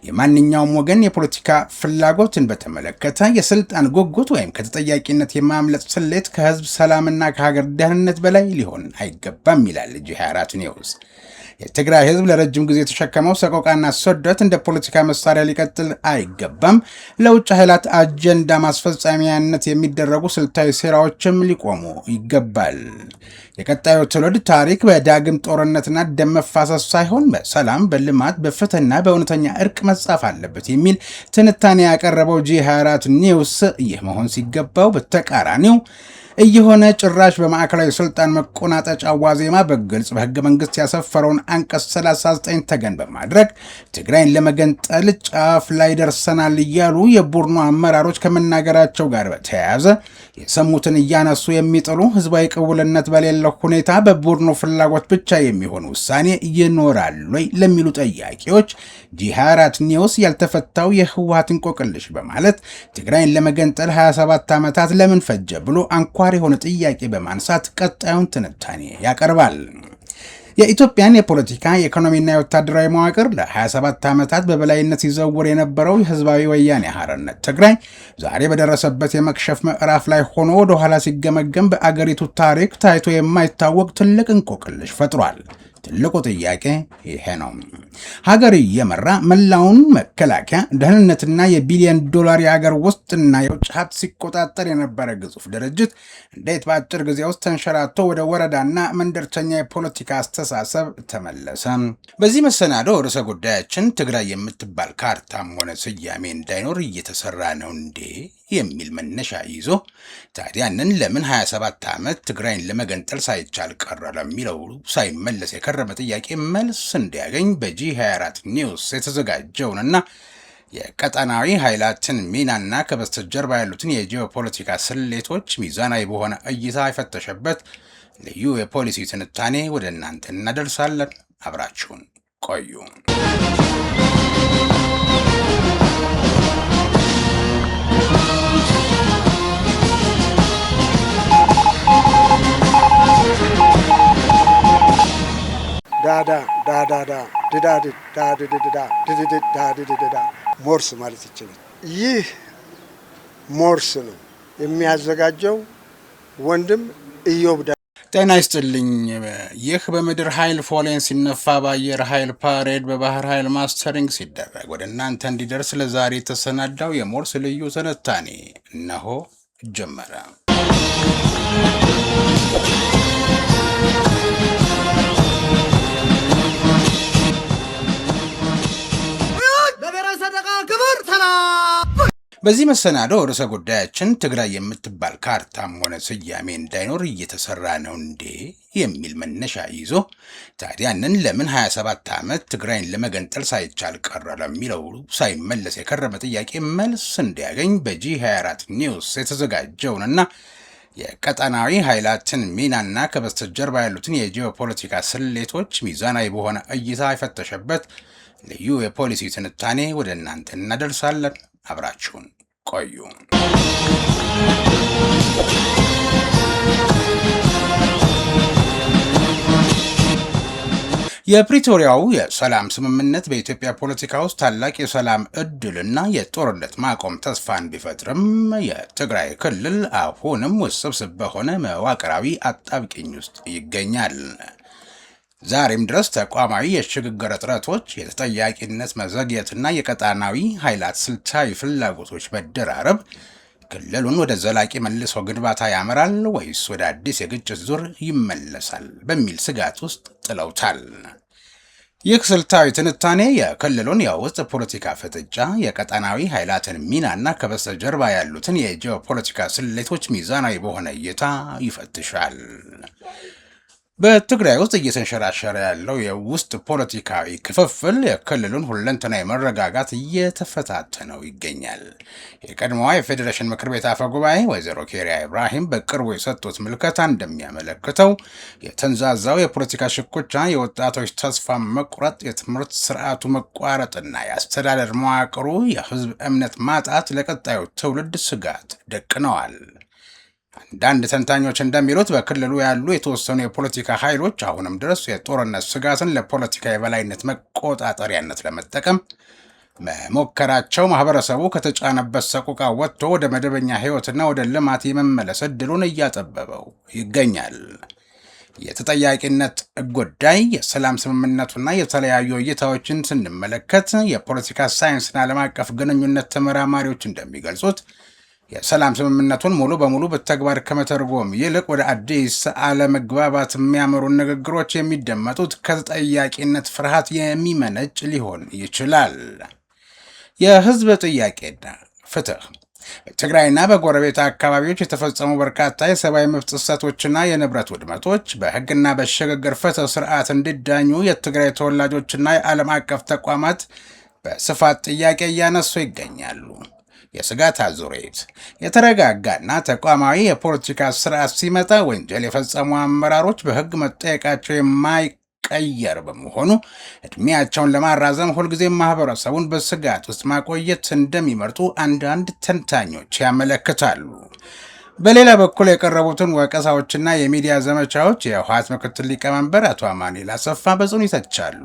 የማንኛውም ወገን የፖለቲካ ፍላጎትን በተመለከተ የስልጣን ጉጉት ወይም ከተጠያቂነት የማምለጥ ስሌት ከህዝብ ሰላምና ከሀገር ደህንነት በላይ ሊሆን አይገባም ይላል G24 ኒውስ። የትግራይ ህዝብ ለረጅም ጊዜ የተሸከመው ሰቆቃና ስደት እንደ ፖለቲካ መሳሪያ ሊቀጥል አይገባም። ለውጭ ኃይላት አጀንዳ ማስፈጸሚያነት የሚደረጉ ስልታዊ ሴራዎችም ሊቆሙ ይገባል። የቀጣዩ ትውልድ ታሪክ በዳግም ጦርነትና ደም መፋሰስ ሳይሆን በሰላም፣ በልማት፣ በፍትህና በእውነተኛ እርቅ መጻፍ አለበት የሚል ትንታኔ ያቀረበው G24 ኒውስ ይህ መሆን ሲገባው በተቃራኒው እየሆነ ጭራሽ በማዕከላዊ ስልጣን መቆናጠጫ ዋዜማ በግልጽ በህገ መንግስት ያሰፈረውን አንቀጽ 39 ተገን በማድረግ ትግራይን ለመገንጠል ጫፍ ላይ ደርሰናል እያሉ የቡድኑ አመራሮች ከመናገራቸው ጋር በተያያዘ የሰሙትን እያነሱ የሚጥሉ ህዝባዊ ቅቡልነት በሌለው ሁኔታ በቡድኑ ፍላጎት ብቻ የሚሆን ውሳኔ ይኖራል ወይ ለሚሉ ጥያቄዎች G24 ኒውስ ያልተፈታው የህወሓት እንቆቅልሽ በማለት ትግራይን ለመገንጠል 27 ዓመታት ለምን ፈጀ ብሎ አንኳር የሆነ ጥያቄ በማንሳት ቀጣዩን ትንታኔ ያቀርባል። የኢትዮጵያን የፖለቲካ የኢኮኖሚና የወታደራዊ መዋቅር ለ27 ዓመታት በበላይነት ሲዘውር የነበረው የህዝባዊ ወያኔ ሓርነት ትግራይ ዛሬ በደረሰበት የመክሸፍ ምዕራፍ ላይ ሆኖ ወደ ኋላ ሲገመገም በአገሪቱ ታሪክ ታይቶ የማይታወቅ ትልቅ እንቆቅልሽ ፈጥሯል። ትልቁ ጥያቄ ይሄ ነው። ሀገር እየመራ መላውን መከላከያ፣ ደህንነትና የቢሊዮን ዶላር የሀገር ውስጥና የውጭ ሀብት ሲቆጣጠር የነበረ ግዙፍ ድርጅት እንዴት በአጭር ጊዜ ውስጥ ተንሸራቶ ወደ ወረዳና መንደርተኛ የፖለቲካ አስተሳሰብ ተመለሰ? በዚህ መሰናዶ ርዕሰ ጉዳያችን ትግራይ የምትባል ካርታም ሆነ ስያሜ እንዳይኖር እየተሰራ ነው እንዴ የሚል መነሻ ይዞ ታዲያንን ለምን 27 ዓመት ትግራይን ለመገንጠል ሳይቻል ቀረ ለሚለው ሳይመለስ የከረመ ጥያቄ መልስ እንዲያገኝ በG24 ኒውስ የተዘጋጀውንና የቀጠናዊ ኃይላትን ሚናና ከበስተጀርባ ያሉትን የጂኦፖለቲካ ስሌቶች ሚዛናዊ በሆነ እይታ የፈተሸበት ልዩ የፖሊሲ ትንታኔ ወደ እናንተ እናደርሳለን። አብራችሁን ቆዩ። ሞርስ ማለት ይችላል። ይህ ሞርስ ነው የሚያዘጋጀው ወንድም ኢዮብ። ጤና ይስጥልኝ። ይህ በምድር ኃይል ፎሌን ሲነፋ በአየር ኃይል ፓሬድ በባህር ኃይል ማስተሪንግ ሲደረግ ወደ እናንተ እንዲደርስ ለዛሬ የተሰናዳው የሞርስ ልዩ ትንታኔ እነሆ ጀመረ። በዚህ መሰናዶ ርዕሰ ጉዳያችን ትግራይ የምትባል ካርታም ሆነ ስያሜ እንዳይኖር እየተሰራ ነው እንዴ የሚል መነሻ ይዞ ታዲያንን ለምን 27 ዓመት ትግራይን ለመገንጠል ሳይቻል ቀረ ለሚለው ሳይመለስ የከረመ ጥያቄ መልስ እንዲያገኝ በG24 ኒውስ የተዘጋጀውንና የቀጠናዊ ኃይላትን ሚናና ከበስተጀርባ ያሉትን የጂኦፖለቲካ ስሌቶች ሚዛናዊ በሆነ እይታ የፈተሸበት ልዩ የፖሊሲ ትንታኔ ወደ እናንተ እናደርሳለን። አብራችሁን ቆዩ። የፕሪቶሪያው የሰላም ስምምነት በኢትዮጵያ ፖለቲካ ውስጥ ታላቅ የሰላም ዕድልና የጦርነት ማቆም ተስፋን ቢፈጥርም የትግራይ ክልል አሁንም ውስብስብ በሆነ መዋቅራዊ አጣብቂኝ ውስጥ ይገኛል። ዛሬም ድረስ ተቋማዊ የሽግግር እጥረቶች፣ የተጠያቂነት መዘግየትና የቀጣናዊ ኃይላት ስልታዊ ፍላጎቶች መደራረብ ክልሉን ወደ ዘላቂ መልሶ ግንባታ ያመራል ወይስ ወደ አዲስ የግጭት ዙር ይመለሳል በሚል ስጋት ውስጥ ጥለውታል። ይህ ስልታዊ ትንታኔ የክልሉን የውስጥ ፖለቲካ ፍጥጫ፣ የቀጣናዊ ኃይላትን ሚናና ከበስተጀርባ ያሉትን የጂኦፖለቲካ ስሌቶች ሚዛናዊ በሆነ እይታ ይፈትሻል። በትግራይ ውስጥ እየተንሸራሸረ ያለው የውስጥ ፖለቲካዊ ክፍፍል የክልሉን ሁለንተናዊ መረጋጋት እየተፈታተነው ይገኛል። የቀድሞዋ የፌዴሬሽን ምክር ቤት አፈ ጉባኤ ወይዘሮ ኬሪያ ኢብራሂም በቅርቡ የሰጡት ምልከታ እንደሚያመለክተው የተንዛዛው የፖለቲካ ሽኩቻ፣ የወጣቶች ተስፋ መቁረጥ፣ የትምህርት ስርዓቱ መቋረጥና የአስተዳደር መዋቅሩ የህዝብ እምነት ማጣት ለቀጣዩ ትውልድ ስጋት ደቅነዋል። አንዳንድ ተንታኞች እንደሚሉት በክልሉ ያሉ የተወሰኑ የፖለቲካ ኃይሎች አሁንም ድረስ የጦርነት ስጋትን ለፖለቲካ የበላይነት መቆጣጠሪያነት ለመጠቀም መሞከራቸው ማህበረሰቡ ከተጫነበት ሰቆቃ ወጥቶ ወደ መደበኛ ህይወትና ወደ ልማት የመመለስ ዕድሉን እያጠበበው ይገኛል። የተጠያቂነት ጉዳይ የሰላም ስምምነቱና የተለያዩ እይታዎችን ስንመለከት የፖለቲካ ሳይንስና ዓለም አቀፍ ግንኙነት ተመራማሪዎች እንደሚገልጹት የሰላም ስምምነቱን ሙሉ በሙሉ በተግባር ከመተርጎም ይልቅ ወደ አዲስ አለመግባባት የሚያመሩ ንግግሮች የሚደመጡት ከተጠያቂነት ፍርሃት የሚመነጭ ሊሆን ይችላል። የህዝብ ጥያቄና ፍትህ በትግራይና በጎረቤት አካባቢዎች የተፈጸሙ በርካታ የሰብአዊ መብት ጥሰቶችና የንብረት ውድመቶች በህግና በሽግግር ፍትህ ስርዓት እንዲዳኙ የትግራይ ተወላጆችና የዓለም አቀፍ ተቋማት በስፋት ጥያቄ እያነሱ ይገኛሉ። የስጋት አዙሪት የተረጋጋና ተቋማዊ የፖለቲካ ስርዓት ሲመጣ ወንጀል የፈጸሙ አመራሮች በህግ መጠየቃቸው የማይቀየር በመሆኑ እድሜያቸውን ለማራዘም ሁልጊዜም ማህበረሰቡን በስጋት ውስጥ ማቆየት እንደሚመርጡ አንዳንድ ተንታኞች ያመለክታሉ። በሌላ በኩል የቀረቡትን ወቀሳዎችና የሚዲያ ዘመቻዎች የህወሓት ምክትል ሊቀመንበር አቶ አማኑኤል አሰፋ በጽኑ ይተቻሉ።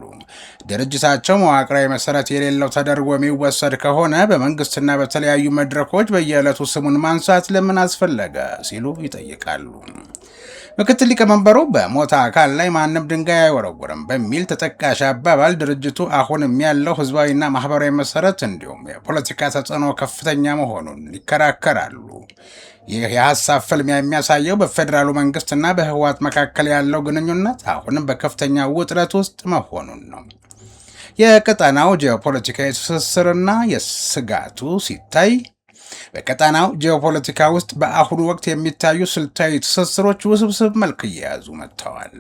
ድርጅታቸው መዋቅራዊ መሰረት የሌለው ተደርጎ የሚወሰድ ከሆነ በመንግስትና በተለያዩ መድረኮች በየዕለቱ ስሙን ማንሳት ለምን አስፈለገ ሲሉ ይጠይቃሉ። ምክትል ሊቀመንበሩ በሞተ አካል ላይ ማንም ድንጋይ አይወረውርም በሚል ተጠቃሽ አባባል ድርጅቱ አሁንም ያለው ህዝባዊና ማህበራዊ መሰረት እንዲሁም የፖለቲካ ተጽዕኖ ከፍተኛ መሆኑን ይከራከራሉ። ይህ የሀሳብ ፍልሚያ የሚያሳየው በፌዴራሉ መንግስትና በህወሓት መካከል ያለው ግንኙነት አሁንም በከፍተኛ ውጥረት ውስጥ መሆኑን ነው። የቀጠናው ጂኦፖለቲካዊ ትስስርና የስጋቱ ሲታይ በቀጠናው ጂኦፖለቲካ ውስጥ በአሁኑ ወቅት የሚታዩ ስልታዊ ትስስሮች ውስብስብ መልክ እየያዙ መጥተዋል።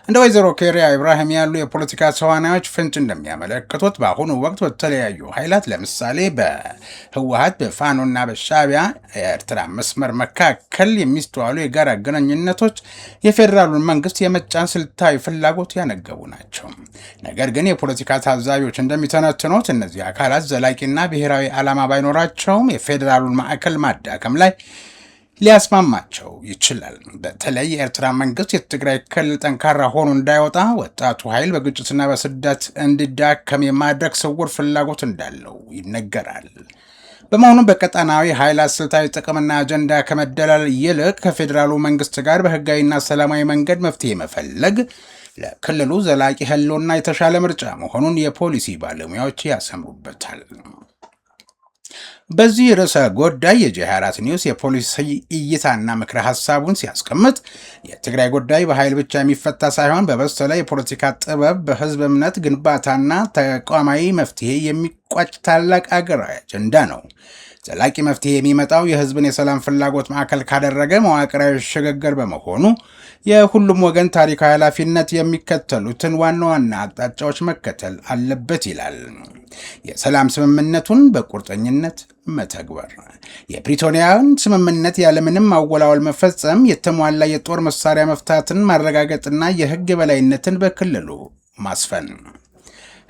እንደ ወይዘሮ ኬሪያ ኢብራሂም ያሉ የፖለቲካ ተዋናዮች ፍንጭ እንደሚያመለክቱት በአሁኑ ወቅት በተለያዩ ኃይላት ለምሳሌ በህወሓት በፋኖና በሻዕቢያ የኤርትራ መስመር መካከል የሚስተዋሉ የጋራ ግንኙነቶች የፌዴራሉን መንግስት የመጫን ስልታዊ ፍላጎት ያነገቡ ናቸው። ነገር ግን የፖለቲካ ታዛቢዎች እንደሚተነትኑት እነዚህ አካላት ዘላቂና ብሔራዊ ዓላማ ባይኖራቸውም የፌዴራሉን ማዕከል ማዳከም ላይ ሊያስማማቸው ይችላል። በተለይ የኤርትራ መንግስት የትግራይ ክልል ጠንካራ ሆኖ እንዳይወጣ ወጣቱ ኃይል በግጭትና በስደት እንዲዳከም የማድረግ ስውር ፍላጎት እንዳለው ይነገራል። በመሆኑም በቀጠናዊ ኃይላት ስልታዊ ጥቅምና አጀንዳ ከመደላል ይልቅ ከፌዴራሉ መንግስት ጋር በህጋዊና ሰላማዊ መንገድ መፍትሄ መፈለግ ለክልሉ ዘላቂ ህልውና የተሻለ ምርጫ መሆኑን የፖሊሲ ባለሙያዎች ያሰምሩበታል። በዚህ ርዕሰ ጉዳይ የጂ24 ኒውስ የፖሊሲ እይታና ምክረ ሀሳቡን ሲያስቀምጥ የትግራይ ጉዳይ በኃይል ብቻ የሚፈታ ሳይሆን በበሰለ የፖለቲካ ጥበብ፣ በህዝብ እምነት ግንባታና ተቋማዊ መፍትሄ የሚቋጭ ታላቅ አገራዊ አጀንዳ ነው። ዘላቂ መፍትሄ የሚመጣው የህዝብን የሰላም ፍላጎት ማዕከል ካደረገ መዋቅራዊ ሽግግር በመሆኑ የሁሉም ወገን ታሪካዊ ኃላፊነት የሚከተሉትን ዋና ዋና አቅጣጫዎች መከተል አለበት ይላል። የሰላም ስምምነቱን በቁርጠኝነት መተግበር፣ የፕሪቶሪያን ስምምነት ያለምንም አወላወል መፈጸም፣ የተሟላ የጦር መሳሪያ መፍታትን ማረጋገጥና የህግ የበላይነትን በክልሉ ማስፈን፣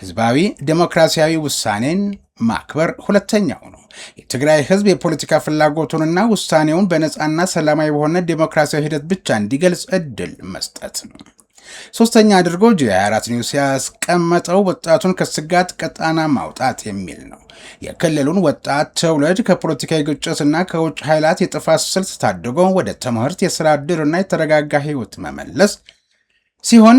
ህዝባዊ ዴሞክራሲያዊ ውሳኔን ማክበር ሁለተኛው ነው። የትግራይ ህዝብ የፖለቲካ ፍላጎቱንና ውሳኔውን በነፃና ሰላማዊ በሆነ ዴሞክራሲያዊ ሂደት ብቻ እንዲገልጽ እድል መስጠት ነው። ሶስተኛ አድርጎ ጂ24 ኒውስ ያስቀመጠው ወጣቱን ከስጋት ቀጣና ማውጣት የሚል ነው። የክልሉን ወጣት ትውልድ ከፖለቲካዊ ግጭትና ከውጭ ኃይላት የጥፋት ስልት ታድጎ ወደ ትምህርት፣ የስራ ዕድልና የተረጋጋ ህይወት መመለስ ሲሆን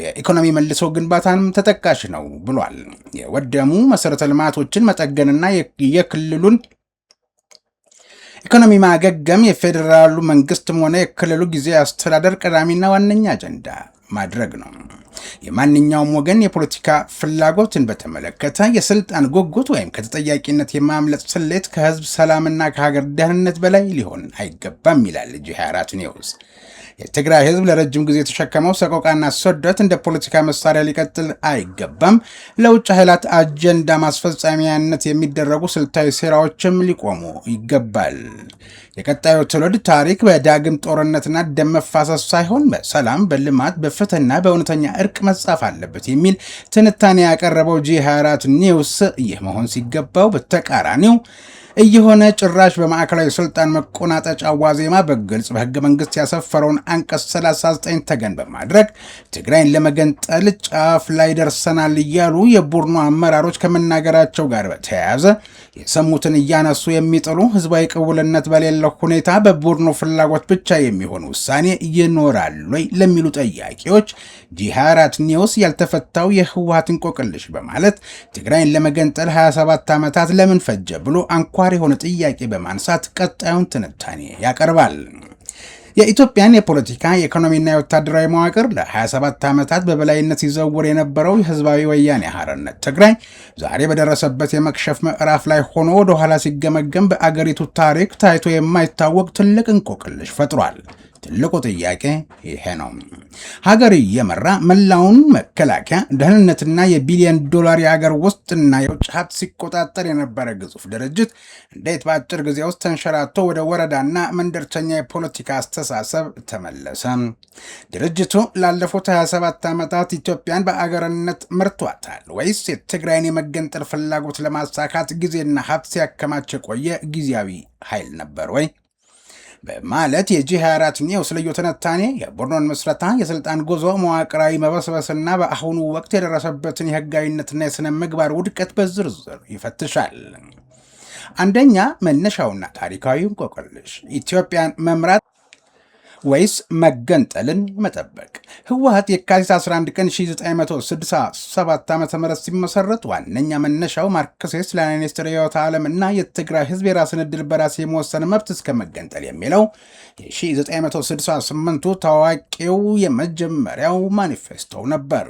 የኢኮኖሚ መልሶ ግንባታንም ተጠቃሽ ነው ብሏል። የወደሙ መሰረተ ልማቶችን መጠገንና የክልሉን ኢኮኖሚ ማገገም የፌዴራሉ መንግስትም ሆነ የክልሉ ጊዜያዊ አስተዳደር ቀዳሚና ዋነኛ አጀንዳ ማድረግ ነው። የማንኛውም ወገን የፖለቲካ ፍላጎትን በተመለከተ የስልጣን ጉጉት ወይም ከተጠያቂነት የማምለጥ ስሌት ከህዝብ ሰላምና ከሀገር ደህንነት በላይ ሊሆን አይገባም ይላል ጂ24 ኒውስ። የትግራይ ህዝብ ለረጅም ጊዜ የተሸከመው ሰቆቃና ስደት እንደ ፖለቲካ መሳሪያ ሊቀጥል አይገባም። ለውጭ ኃይላት አጀንዳ ማስፈጸሚያነት የሚደረጉ ስልታዊ ሴራዎችም ሊቆሙ ይገባል። የቀጣዩ ትውልድ ታሪክ በዳግም ጦርነትና ደም መፋሰስ ሳይሆን በሰላም፣ በልማት፣ በፍትህና በእውነተኛ እርቅ መጻፍ አለበት የሚል ትንታኔ ያቀረበው ጂ24 ኒውስ ይህ መሆን ሲገባው በተቃራኒው እየሆነ ጭራሽ በማዕከላዊ ስልጣን መቆናጠጫ ዋዜማ በግልጽ በህገ መንግስት ያሰፈረውን አንቀጽ 39 ተገን በማድረግ ትግራይን ለመገንጠል ጫፍ ላይ ደርሰናል እያሉ የቡድኑ አመራሮች ከመናገራቸው ጋር በተያያዘ የሰሙትን እያነሱ የሚጥሉ ህዝባዊ ቅቡልነት በሌለው ሁኔታ በቡድኑ ፍላጎት ብቻ የሚሆን ውሳኔ ይኖራል ወይ ለሚሉ ጥያቄዎች ጂ24 ኒውስ ያልተፈታው የህወሓት እንቆቅልሽ በማለት ትግራይን ለመገንጠል 27 ዓመታት ለምን ፈጀ ብሎ አንኳር የሆነ ጥያቄ በማንሳት ቀጣዩን ትንታኔ ያቀርባል። የኢትዮጵያን የፖለቲካ የኢኮኖሚና የወታደራዊ መዋቅር ለ27 ዓመታት በበላይነት ሲዘውር የነበረው የህዝባዊ ወያኔ ሓርነት ትግራይ ዛሬ በደረሰበት የመክሸፍ ምዕራፍ ላይ ሆኖ ወደ ኋላ ሲገመገም በአገሪቱ ታሪክ ታይቶ የማይታወቅ ትልቅ እንቆቅልሽ ፈጥሯል። ትልቁ ጥያቄ ይሄ ነው። ሀገር እየመራ መላውን መከላከያ፣ ደህንነትና የቢሊዮን ዶላር የሀገር ውስጥና የውጭ ሀብት ሲቆጣጠር የነበረ ግዙፍ ድርጅት እንዴት በአጭር ጊዜ ውስጥ ተንሸራቶ ወደ ወረዳና መንደርተኛ የፖለቲካ አስተሳሰብ ተመለሰ? ድርጅቱ ላለፉት 27 ዓመታት ኢትዮጵያን በአገርነት መርቷታል ወይስ የትግራይን የመገንጠል ፍላጎት ለማሳካት ጊዜና ሀብት ሲያከማች የቆየ ጊዜያዊ ኃይል ነበር ወይ? በማለት የጂ24 ኒውስ ልዩ ትንታኔ የቡድኑን ምስረታ፣ የስልጣን ጉዞ፣ መዋቅራዊ መበስበስና በአሁኑ ወቅት የደረሰበትን የህጋዊነትና የሥነ ምግባር ውድቀት በዝርዝር ይፈትሻል። አንደኛ፣ መነሻውና ታሪካዊ እንቆቅልሽ ኢትዮጵያን መምራት ወይስ መገንጠልን መጠበቅ? ህወሓት የካቲት 11 ቀን 1967 ዓ.ም ሲመሰረት ዋነኛ መነሻው ማርክሲስት ሌኒኒስት ርዕዮተ ዓለም እና የትግራይ ህዝብ የራስን ዕድል በራስ የመወሰን መብት እስከ መገንጠል የሚለው የ1968ቱ ታዋቂው የመጀመሪያው ማኒፌስቶ ነበር።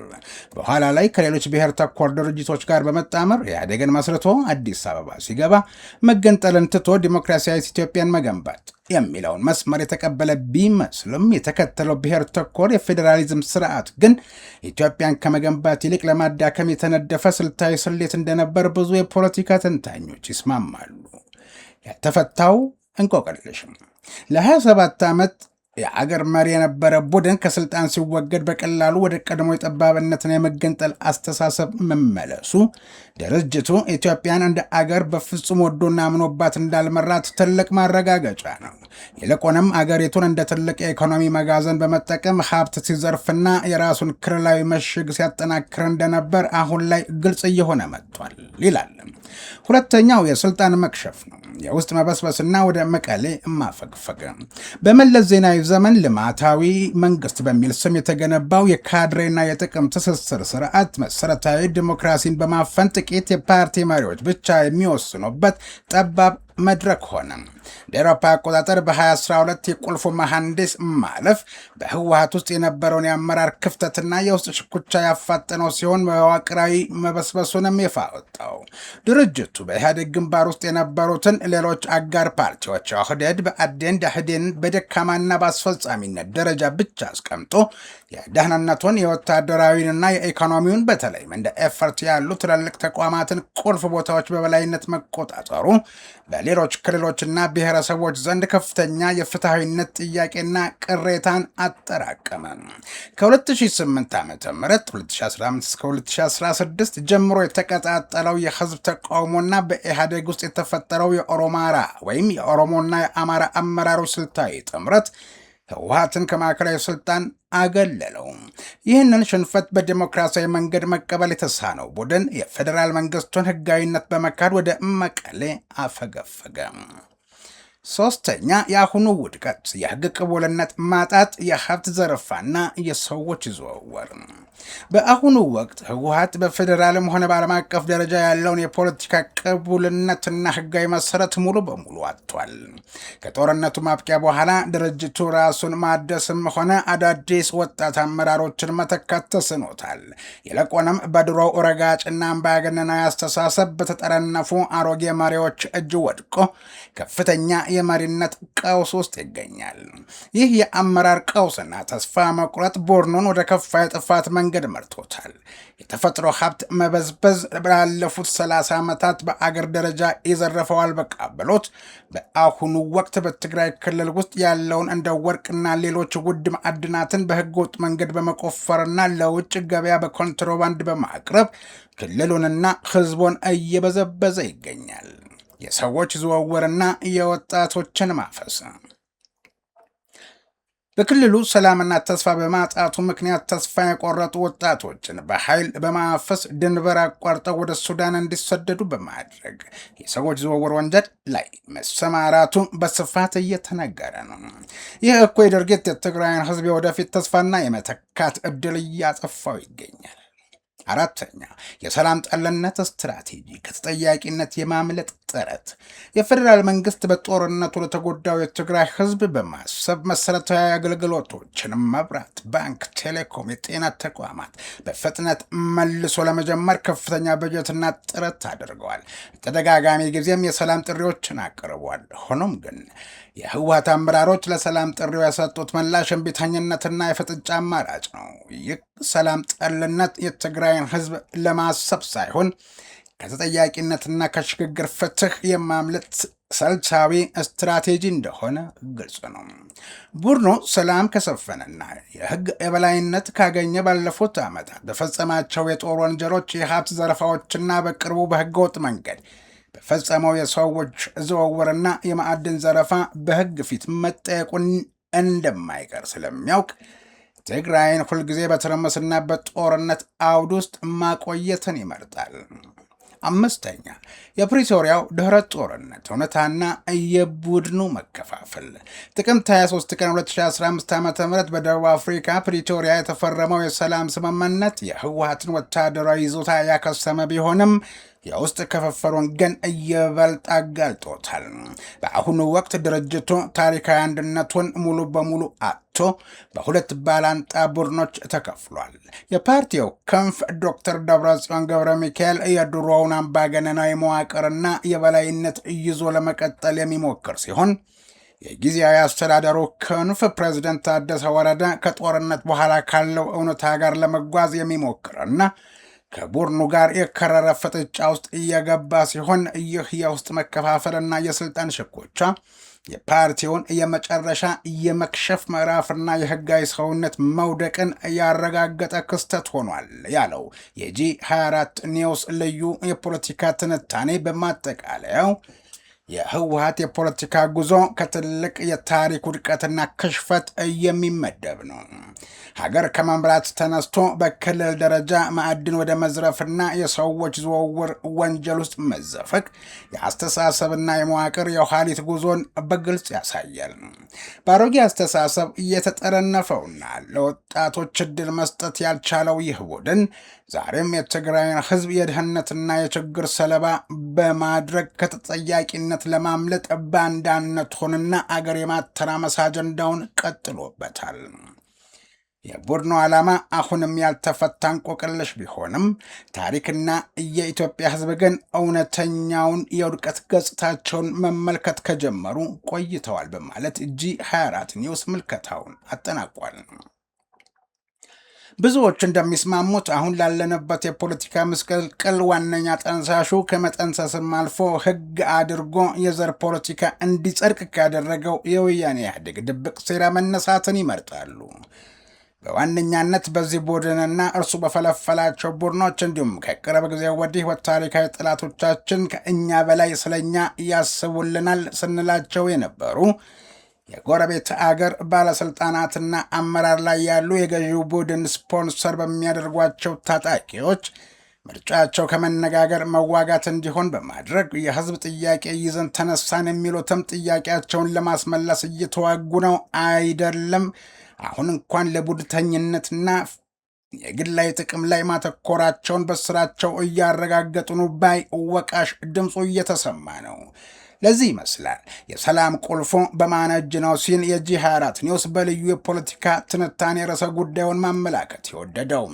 በኋላ ላይ ከሌሎች ብሔር ተኮር ድርጅቶች ጋር በመጣመር ኢህአዴግን መስርቶ አዲስ አበባ ሲገባ መገንጠልን ትቶ ዲሞክራሲያዊት ኢትዮጵያን መገንባት የሚለውን መስመር የተቀበለ ቢመስልም የተከተለው ብሔር ተኮር የፌዴራሊዝም ስርዓት ግን ኢትዮጵያን ከመገንባት ይልቅ ለማዳከም የተነደፈ ስልታዊ ስሌት እንደነበር ብዙ የፖለቲካ ተንታኞች ይስማማሉ። ያልተፈታው እንቆቅልሽም ለ27 ዓመት የአገር መሪ የነበረ ቡድን ከስልጣን ሲወገድ በቀላሉ ወደ ቀድሞ የጠባብነትና የመገንጠል አስተሳሰብ መመለሱ ድርጅቱ ኢትዮጵያን እንደ አገር በፍጹም ወዶና አምኖባት እንዳልመራት ትልቅ ማረጋገጫ ነው። ይልቁንም አገሪቱን እንደ ትልቅ የኢኮኖሚ መጋዘን በመጠቀም ሀብት ሲዘርፍና የራሱን ክልላዊ መሽግ ሲያጠናክር እንደነበር አሁን ላይ ግልጽ እየሆነ መጥቷል ይላል። ሁለተኛው የስልጣን መክሸፍ ነው። የውስጥ መበስበስና ወደ መቀሌ ማፈግፈግ። በመለስ ዜናዊ ዘመን ልማታዊ መንግስት በሚል ስም የተገነባው የካድሬና የጥቅም ትስስር ስርዓት መሰረታዊ ዲሞክራሲን በማፈን ጥቂት የፓርቲ መሪዎች ብቻ የሚወስኑበት ጠባብ መድረክ ሆነ። በአውሮፓ አቆጣጠር በ2012 የቁልፉ መሐንዲስ ማለፍ በህወሓት ውስጥ የነበረውን የአመራር ክፍተትና የውስጥ ሽኩቻ ያፋጠነው ሲሆን መዋቅራዊ መበስበሱንም ይፋ ወጣው። ድርጅቱ በኢህአዴግ ግንባር ውስጥ የነበሩትን ሌሎች አጋር ፓርቲዎች ኦህዴድ፣ ብአዴን፣ ደኢህዴን በደካማና በአስፈጻሚነት ደረጃ ብቻ አስቀምጦ የደህንነቱን የወታደራዊንና የኢኮኖሚውን በተለይም እንደ ኤፈርት ያሉ ትላልቅ ተቋማትን ቁልፍ ቦታዎች በበላይነት መቆጣጠሩ በሌሎች ክልሎችና ብሔረሰቦች ዘንድ ከፍተኛ የፍትሐዊነት ጥያቄና ቅሬታን አጠራቀመ። ከ2008 ዓ.ም 2015 እስከ 2016 ጀምሮ የተቀጣጠለው የህዝብ ተቃውሞና በኢህአዴግ ውስጥ የተፈጠረው የኦሮማራ ወይም የኦሮሞና የአማራ አመራሮች ስልታዊ ጥምረት ህወሓትን ከማዕከላዊ ስልጣን አገለለው። ይህንን ሽንፈት በዲሞክራሲያዊ መንገድ መቀበል የተሳነው ቡድን የፌዴራል መንግስቱን ህጋዊነት በመካድ ወደ መቀሌ አፈገፈገ። ሶስተኛ፣ የአሁኑ ውድቀት የህግ ቅቡልነት ማጣት፣ የሀብት ዘረፋና የሰዎች ዝውውር። በአሁኑ ወቅት ህወሓት በፌዴራልም ሆነ በዓለም አቀፍ ደረጃ ያለውን የፖለቲካ ቅቡልነትና ህጋዊ መሰረት ሙሉ በሙሉ አጥቷል። ከጦርነቱ ማብቂያ በኋላ ድርጅቱ ራሱን ማደስም ሆነ አዳዲስ ወጣት አመራሮችን መተካት ተስኖታል። ይልቁንም በድሮው ረጋጭና አምባገነናዊ አስተሳሰብ በተጠረነፉ አሮጌ መሪዎች እጅ ወድቆ ከፍተኛ የመሪነት ቀውስ ውስጥ ይገኛል። ይህ የአመራር ቀውስና ተስፋ መቁረጥ ቡድኑን ወደ ከፋ የጥፋት መንገድ መርቶታል። የተፈጥሮ ሀብት መበዝበዝ ባለፉት 30 ዓመታት በአገር ደረጃ የዘረፈው አልበቃ ብሎት በአሁኑ ወቅት በትግራይ ክልል ውስጥ ያለውን እንደ ወርቅና ሌሎች ውድ ማዕድናትን በህገወጥ መንገድ በመቆፈርና ለውጭ ገበያ በኮንትሮባንድ በማቅረብ ክልሉንና ህዝቡን እየበዘበዘ ይገኛል። የሰዎች ዝውውርና የወጣቶችን ማፈስ። በክልሉ ሰላምና ተስፋ በማጣቱ ምክንያት ተስፋ የቆረጡ ወጣቶችን በኃይል በማፈስ ድንበር አቋርጠው ወደ ሱዳን እንዲሰደዱ በማድረግ የሰዎች ዝውውር ወንጀል ላይ መሰማራቱ በስፋት እየተነገረ ነው። ይህ እኩይ ድርጊት የትግራይን ሕዝብ የወደፊት ተስፋና የመተካት ዕድል እያጠፋው ይገኛል። አራተኛ፣ የሰላም ጠልነት ስትራቴጂ ከተጠያቂነት የማምለጥ ጥረት። የፌዴራል መንግስት በጦርነቱ ለተጎዳው የትግራይ ህዝብ በማሰብ መሰረታዊ አገልግሎቶችን፣ መብራት፣ ባንክ፣ ቴሌኮም፣ የጤና ተቋማት በፍጥነት መልሶ ለመጀመር ከፍተኛ በጀትና ጥረት አድርገዋል። ተደጋጋሚ ጊዜም የሰላም ጥሪዎችን አቅርቧል። ሆኖም ግን የህወሓት አመራሮች ለሰላም ጥሪው የሰጡት ምላሽ እምቢተኝነትና የፍጥጫ አማራጭ ነው። ይህ ሰላም ጠልነት የትግራይን ህዝብ ለማሰብ ሳይሆን ከተጠያቂነትና ከሽግግር ፍትህ የማምለጥ ሰልቻዊ ስትራቴጂ እንደሆነ ግልጽ ነው። ቡድኑ ሰላም ከሰፈነና የህግ የበላይነት ካገኘ ባለፉት ዓመታት በፈጸማቸው የጦር ወንጀሎች፣ የሀብት ዘረፋዎችና በቅርቡ በህገወጥ መንገድ በፈጸመው የሰዎች ዝውውርና የማዕድን ዘረፋ በህግ ፊት መጠየቁን እንደማይቀር ስለሚያውቅ ትግራይን ሁልጊዜ በትርምስና በጦርነት አውድ ውስጥ ማቆየትን ይመርጣል። አምስተኛ፣ የፕሪቶሪያው ድህረ ጦርነት እውነታና የቡድኑ መከፋፈል። ጥቅምት 23 ቀን 2015 ዓ.ም በደቡብ አፍሪካ ፕሪቶሪያ የተፈረመው የሰላም ስምምነት የህወሓትን ወታደራዊ ይዞታ ያከሰመ ቢሆንም የውስጥ ክፍፍሉን ግን እየበልጥ አጋልጦታል። በአሁኑ ወቅት ድርጅቱ ታሪካዊ አንድነቱን ሙሉ በሙሉ አጥቶ በሁለት ባላንጣ ቡድኖች ተከፍሏል። የፓርቲው ክንፍ ዶክተር ደብረጽዮን ገብረ ሚካኤል የድሮውን አምባገነናዊ መዋቅርና የበላይነት ይዞ ለመቀጠል የሚሞክር ሲሆን የጊዜያዊ አስተዳደሩ ክንፍ ፕሬዝደንት ታደሰ ወረደ ከጦርነት በኋላ ካለው እውነታ ጋር ለመጓዝ የሚሞክርና ከቡድኑ ጋር የከረረ ፍጥጫ ውስጥ እየገባ ሲሆን ይህ የውስጥ መከፋፈልና የስልጣን ሽኩቻ የፓርቲውን የመጨረሻ የመክሸፍ ምዕራፍና የህጋዊ ሰውነት መውደቅን ያረጋገጠ ክስተት ሆኗል ያለው የጂ24 ኒውስ ልዩ የፖለቲካ ትንታኔ በማጠቃለያው የህወሓት የፖለቲካ ጉዞ ከትልቅ የታሪክ ውድቀትና ክሽፈት የሚመደብ ነው። ሀገር ከመምራት ተነስቶ በክልል ደረጃ ማዕድን ወደ መዝረፍና የሰዎች ዝውውር ወንጀል ውስጥ መዘፈቅ የአስተሳሰብና የመዋቅር የኋሊት ጉዞን በግልጽ ያሳያል። በአሮጌ አስተሳሰብ እየተጠረነፈውና ለወጣቶች ዕድል መስጠት ያልቻለው ይህ ቡድን ዛሬም የትግራይን ህዝብ የድህነትና የችግር ሰለባ በማድረግ ከተጠያቂነት ለማምለጥ ባንዳነቱንና አገር የማተራመስ አጀንዳውን ቀጥሎበታል። የቡድኑ ዓላማ አሁንም ያልተፈታ እንቆቅልሽ ቢሆንም ታሪክና የኢትዮጵያ ህዝብ ግን እውነተኛውን የውድቀት ገጽታቸውን መመልከት ከጀመሩ ቆይተዋል በማለት ጂ24 ኒውስ ምልከታውን አጠናቋል። ብዙዎች እንደሚስማሙት አሁን ላለንበት የፖለቲካ ምስቅልቅል ዋነኛ ጠንሳሹ ከመጠንሰስም አልፎ ህግ አድርጎ የዘር ፖለቲካ እንዲጸድቅ ካደረገው የወያኔ ኢህአዴግ ድብቅ ሴራ መነሳትን ይመርጣሉ። በዋነኛነት በዚህ ቡድንና እርሱ በፈለፈላቸው ቡድኖች እንዲሁም ከቅርብ ጊዜ ወዲህ ወታሪካዊ ጠላቶቻችን ከእኛ በላይ ስለኛ ያስቡልናል ስንላቸው የነበሩ የጎረቤት አገር ባለስልጣናትና አመራር ላይ ያሉ የገዢው ቡድን ስፖንሰር በሚያደርጓቸው ታጣቂዎች ምርጫቸው ከመነጋገር መዋጋት እንዲሆን በማድረግ የህዝብ ጥያቄ ይዘን ተነሳን የሚሉትም ጥያቄያቸውን ለማስመለስ እየተዋጉ ነው አይደለም። አሁን እንኳን ለቡድተኝነትና የግላዊ ጥቅም ላይ ማተኮራቸውን በስራቸው እያረጋገጡ ነው ባይ ወቃሽ ድምፁ እየተሰማ ነው። ለዚህ ይመስላል የሰላም ቁልፉ በማን እጅ ነው ሲል የጂ24 ኒውስ በልዩ የፖለቲካ ትንታኔ ርዕሰ ጉዳዩን ማመላከት የወደደው።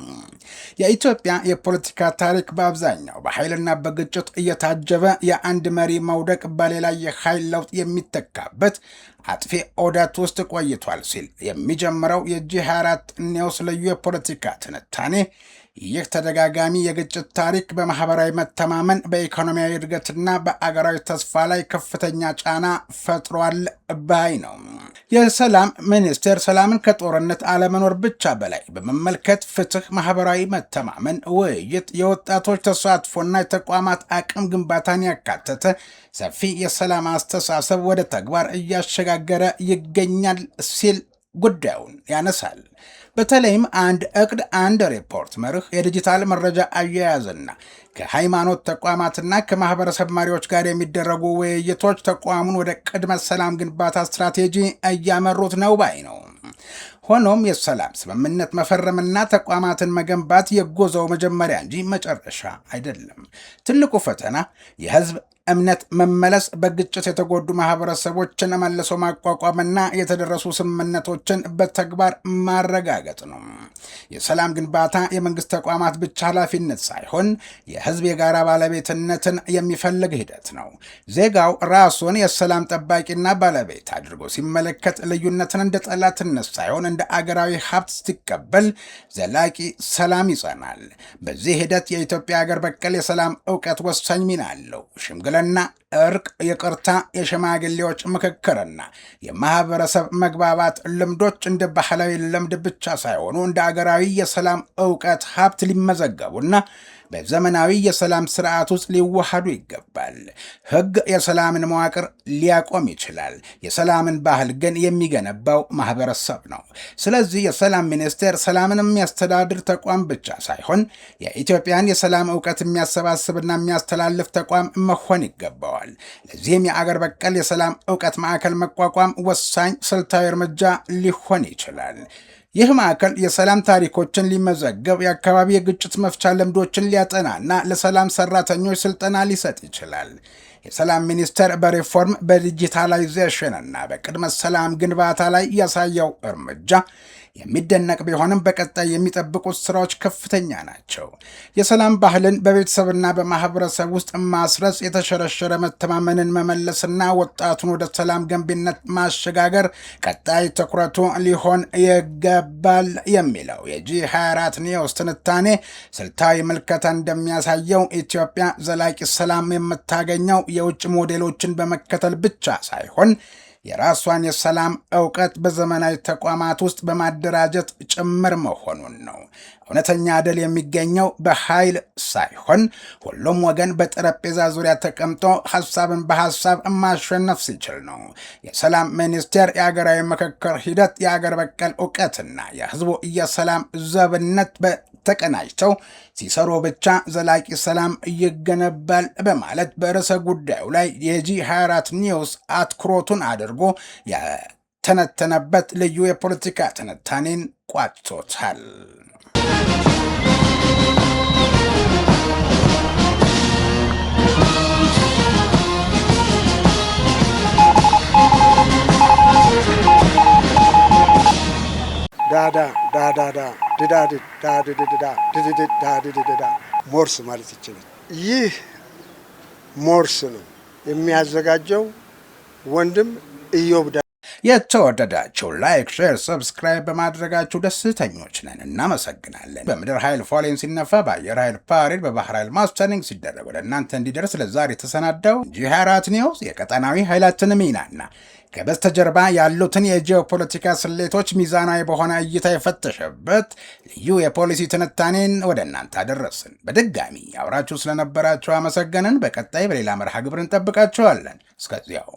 የኢትዮጵያ የፖለቲካ ታሪክ በአብዛኛው በኃይልና በግጭት እየታጀበ የአንድ መሪ መውደቅ በሌላ የኃይል ለውጥ የሚተካበት አጥፊ ዑደት ውስጥ ቆይቷል ሲል የሚጀምረው የጂ24 ኒውስ ልዩ የፖለቲካ ትንታኔ ይህ ተደጋጋሚ የግጭት ታሪክ በማህበራዊ መተማመን፣ በኢኮኖሚያዊ እድገትና በአገራዊ ተስፋ ላይ ከፍተኛ ጫና ፈጥሯል ባይ ነው። የሰላም ሚኒስቴር ሰላምን ከጦርነት አለመኖር ብቻ በላይ በመመልከት ፍትህ፣ ማህበራዊ መተማመን፣ ውይይት፣ የወጣቶች ተሳትፎና የተቋማት አቅም ግንባታን ያካተተ ሰፊ የሰላም አስተሳሰብ ወደ ተግባር እያሸጋገረ ይገኛል ሲል ጉዳዩን ያነሳል። በተለይም አንድ እቅድ አንድ ሪፖርት መርህ የዲጂታል መረጃ አያያዝና ከሃይማኖት ተቋማትና ከማህበረሰብ መሪዎች ጋር የሚደረጉ ውይይቶች ተቋሙን ወደ ቅድመ ሰላም ግንባታ ስትራቴጂ እያመሩት ነው ባይ ነው። ሆኖም የሰላም ስምምነት መፈረምና ተቋማትን መገንባት የጉዞው መጀመሪያ እንጂ መጨረሻ አይደለም። ትልቁ ፈተና የህዝብ እምነት መመለስ፣ በግጭት የተጎዱ ማህበረሰቦችን መልሶ ማቋቋምና የተደረሱ ስምምነቶችን በተግባር ማረጋገጥ ነው። የሰላም ግንባታ የመንግስት ተቋማት ብቻ ኃላፊነት ሳይሆን የህዝብ የጋራ ባለቤትነትን የሚፈልግ ሂደት ነው። ዜጋው ራሱን የሰላም ጠባቂና ባለቤት አድርጎ ሲመለከት ልዩነትን እንደ ጠላትነት ሳይሆን እንደ አገራዊ ሀብት ሲቀበል ዘላቂ ሰላም ይጸናል። በዚህ ሂደት የኢትዮጵያ አገር በቀል የሰላም እውቀት ወሳኝ ሚና አለው። ሽምግልና፣ እርቅ፣ ይቅርታ፣ የሽማግሌዎች ምክክርና የማህበረሰብ መግባባት ልምዶች እንደ ባህላዊ ልምድ ብቻ ሳይሆኑ እንደ አገራዊ የሰላም እውቀት ሀብት ሊመዘገቡና በዘመናዊ የሰላም ስርዓት ውስጥ ሊዋሃዱ ይገባል። ህግ የሰላምን መዋቅር ሊያቆም ይችላል። የሰላምን ባህል ግን የሚገነባው ማህበረሰብ ነው። ስለዚህ የሰላም ሚኒስቴር ሰላምን የሚያስተዳድር ተቋም ብቻ ሳይሆን የኢትዮጵያን የሰላም እውቀት የሚያሰባስብና የሚያስተላልፍ ተቋም መሆን ይገባዋል። ለዚህም የአገር በቀል የሰላም እውቀት ማዕከል መቋቋም ወሳኝ ስልታዊ እርምጃ ሊሆን ይችላል። ይህ ማዕከል የሰላም ታሪኮችን ሊመዘገብ፣ የአካባቢ የግጭት መፍቻ ልምዶችን ሊያጠናና ለሰላም ሰራተኞች ስልጠና ሊሰጥ ይችላል። የሰላም ሚኒስቴር በሪፎርም በዲጂታላይዜሽንና በቅድመ ሰላም ግንባታ ላይ ያሳየው እርምጃ የሚደነቅ ቢሆንም በቀጣይ የሚጠብቁት ስራዎች ከፍተኛ ናቸው። የሰላም ባህልን በቤተሰብና በማህበረሰብ ውስጥ ማስረጽ፣ የተሸረሸረ መተማመንን መመለስና ወጣቱን ወደ ሰላም ገንቢነት ማሸጋገር ቀጣይ ትኩረቱ ሊሆን ይገባል የሚለው የጂ24 ኒውስ ትንታኔ ስልታዊ ምልከታ እንደሚያሳየው ኢትዮጵያ ዘላቂ ሰላም የምታገኘው የውጭ ሞዴሎችን በመከተል ብቻ ሳይሆን የራሷን የሰላም እውቀት በዘመናዊ ተቋማት ውስጥ በማደራጀት ጭምር መሆኑን ነው። እውነተኛ ድል የሚገኘው በኃይል ሳይሆን ሁሉም ወገን በጠረጴዛ ዙሪያ ተቀምጦ ሐሳብን በሐሳብ ማሸነፍ ሲችል ነው። የሰላም ሚኒስቴር የአገራዊ ምክክር ሂደት የአገር በቀል እውቀትና የህዝቡ የሰላም ዘብነት ተቀናጅተው ሲሰሩ ብቻ ዘላቂ ሰላም ይገነባል በማለት በርዕሰ ጉዳዩ ላይ የጂ24 ኒውስ አትኩሮቱን አድርጎ የተነተነበት ልዩ የፖለቲካ ትንታኔን ቋጭቶታል። ሞርስ ማለት ይችላል። ይህ ሞርስ ነው የሚያዘጋጀው ወንድም ኢዮብ። የተወደዳችሁ ላይክ፣ ሼር፣ ሰብስክራይብ በማድረጋችሁ ደስተኞች ነን። እናመሰግናለን። በምድር ኃይል ፎሌን ሲነፋ፣ በአየር ኃይል ፓሬድ፣ በባህር ኃይል ማስተርኒንግ ሲደረግ ወደ እናንተ እንዲደርስ ለዛሬ የተሰናዳው ጂ24 ኒውስ የቀጠናዊ ኃይላትን ሚናና ከበስተጀርባ ያሉትን የጂኦፖለቲካ ስሌቶች ሚዛናዊ በሆነ እይታ የፈተሸበት ልዩ የፖሊሲ ትንታኔን ወደ እናንተ አደረስን። በድጋሚ አብራችሁ ስለነበራችሁ አመሰገንን። በቀጣይ በሌላ መርሃ ግብር እንጠብቃችኋለን። እስከዚያው